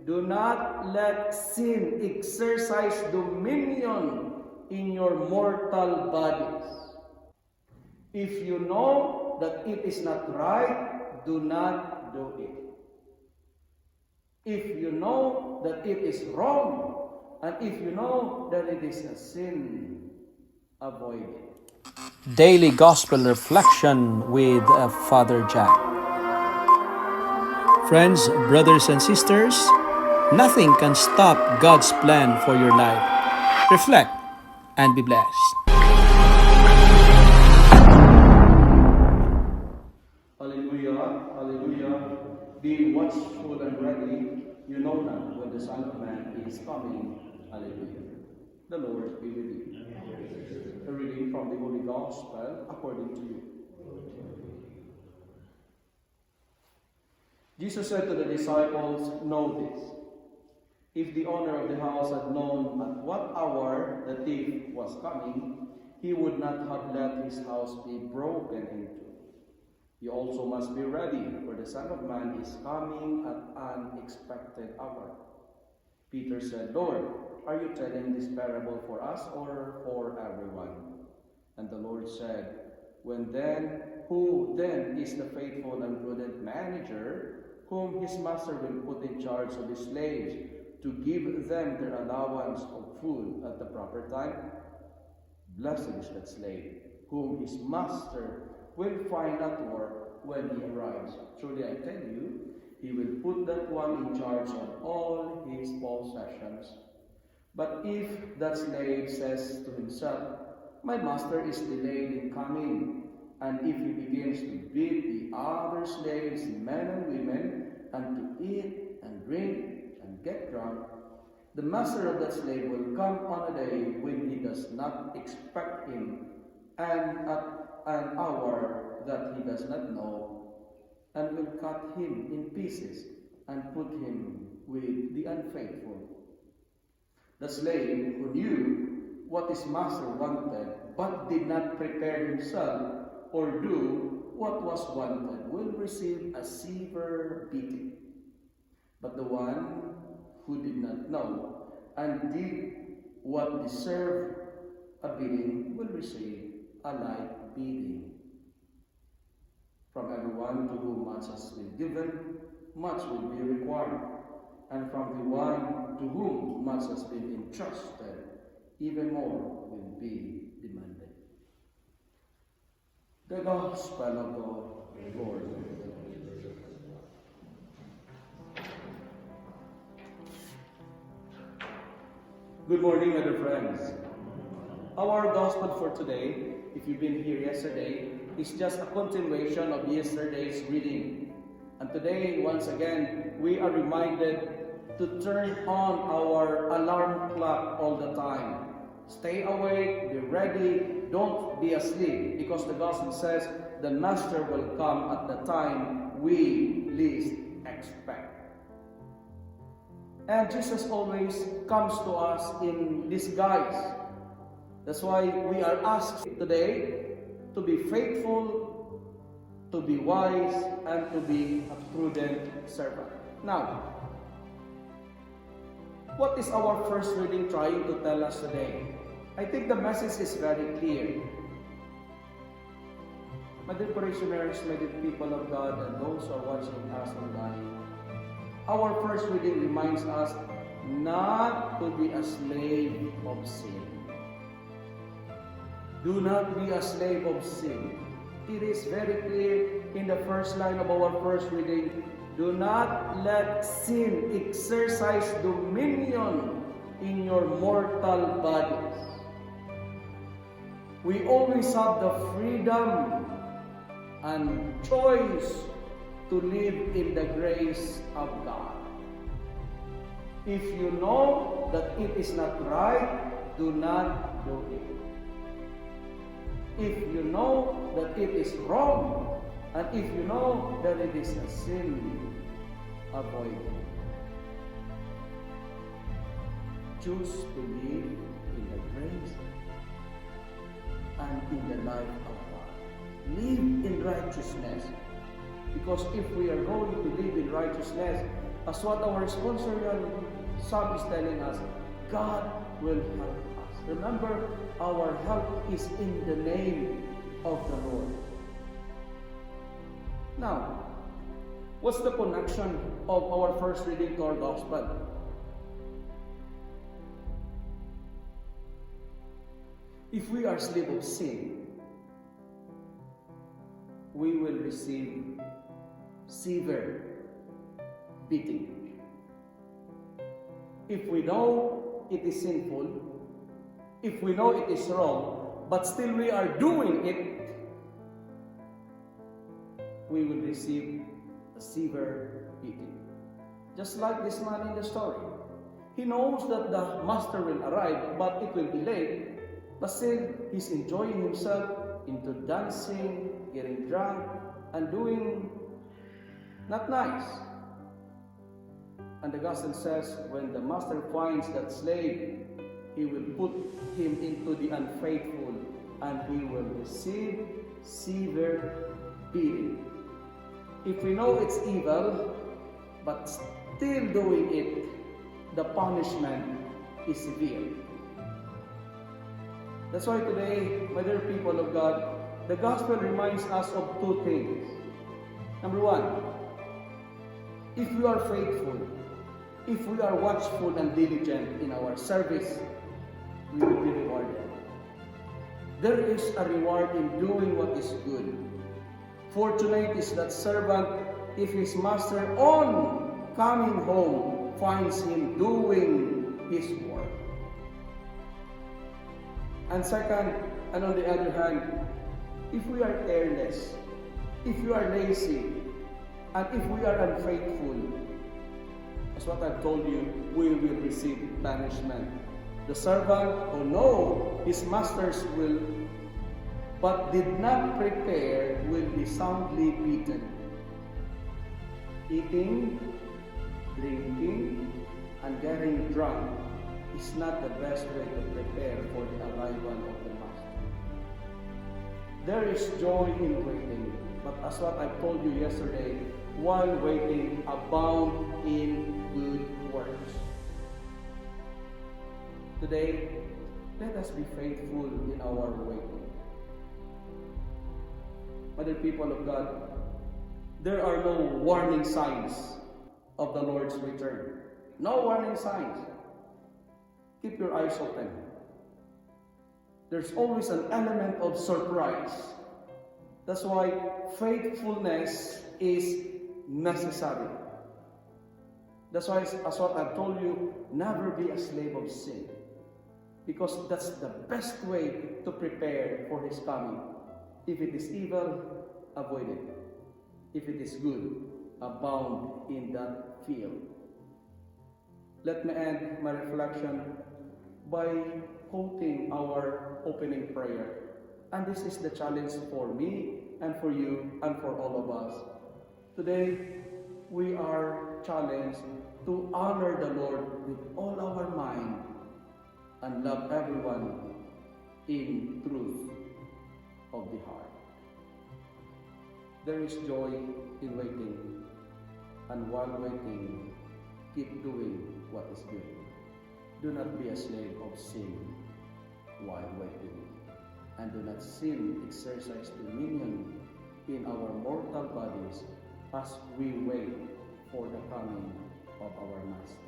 Do not let sin exercise dominion in your mortal bodies. If you know that it is not right, do not do it. If you know that it is wrong, and if you know that it is a sin, avoid it. Daily Gospel Reflection with Father Jack. Friends, brothers and sisters, nothing can stop God's plan for your life. Reflect and be blessed. Hallelujah, hallelujah. Be watchful and ready. You know not when the Son of Man is coming. Hallelujah. The Lord be with you. A reading from the Holy Gospel according to you. Jesus said to the disciples, "Know this. If the owner of the house had known at what hour the thief was coming, he would not have let his house be broken into. You also must be ready, for the Son of Man is coming at an unexpected hour." Peter said, "Lord, are you telling this parable for us or for everyone?" And the Lord said, Who then is the faithful and prudent manager, whom his master will put in charge of his slaves to give them their allowance of food at the proper time? Blessed is that slave, whom his master will find at work when he arrives. Truly I tell you, he will put that one in charge of all his possessions. But if that slave says to himself, "My master is delayed in coming," and if he begins to beat the other slaves, men and women, and to eat and drink and get drunk, the master of that slave will come on a day when he does not expect him, and at an hour that he does not know, and will cut him in pieces and put him with the unfaithful. The slave who knew what his master wanted, but did not prepare himself or do what was wanted, will receive a severe beating. But the one who did not know and did what deserved a beating will receive a light beating. From everyone to whom much has been given, much will be required, and from the one to whom much has been entrusted, even more will be demanded. The Gospel of the Lord. Good morning, my dear friends. Our Gospel for today, if you've been here yesterday, is just a continuation of yesterday's reading. And today, once again, we are reminded to turn on our alarm clock all the time. Stay awake, be ready, don't be asleep, because the Gospel says the Master will come at the time we least expect. And Jesus always comes to us in disguise. That's why we are asked today to be faithful, to be wise, and to be a prudent servant. Now, what is our first reading trying to tell us today? I think the message is very clear. My dear parishioners, my dear people of God, and those who are watching us online, our first reading reminds us not to be a slave of sin. Do not be a slave of sin. It is very clear in the first line of our first reading. Do not let sin exercise dominion in your mortal bodies. We always have the freedom and choice to live in the grace of God. If you know that it is not right, do not do it. If you know that it is wrong, and if you know that it is a sin, avoid it. Choose to live in the grace and in the life of God. Live in righteousness. Because if we are going to live in righteousness, as what our sponsorial sub is telling us, God will help us. Remember, our help is in the name of the Lord. Now, what's the connection of our first reading to our gospel? If we are slave of sin, we will receive severe beating. If we know it is sinful, if we know it is wrong, but still we are doing it, we will receive a severe beating. Just like this man in the story. He knows that the master will arrive, but it will be late. But still, he's enjoying himself into dancing, getting drunk, and doing not nice. And the gospel says, when the master finds that slave, he will put him into the unfaithful, and he will receive severe beating. If we know it's evil, but still doing it, the punishment is severe. That's why today, my dear people of God, the gospel reminds us of two things. Number one, if we are faithful, if we are watchful and diligent in our service, we will be rewarded. There is a reward in doing what is good. Fortunate is that servant if his master on coming home finds him doing his work. And second, and on the other hand, if we are careless, if we are lazy, and if we are unfaithful, as what I've told you, we will receive punishment. The servant who know his master's will, but did not prepare, will be soundly beaten. Eating, drinking, and getting drunk is not the best way to prepare for the arrival of the Master. There is joy in waiting, but as what I told you yesterday, while waiting, abound in good works. Today, let us be faithful in our waiting. Other people of God, there are no warning signs of the Lord's return. No warning signs. Keep your eyes open. There's always an element of surprise. That's why faithfulness is necessary. That's why, as what I've told you, never be a slave of sin. Because that's the best way to prepare for His coming. If it is evil, avoid it. If it is good, abound in that field. Let me end my reflection by quoting our opening prayer. And this is the challenge for me and for you and for all of us. Today, we are challenged to honor the Lord with all our mind and love everyone in truth of the heart. There is joy in waiting, and while waiting, keep doing what is good. Do not be a slave of sin while waiting, and do not sin exercise dominion in our mortal bodies as we wait for the coming of our Master.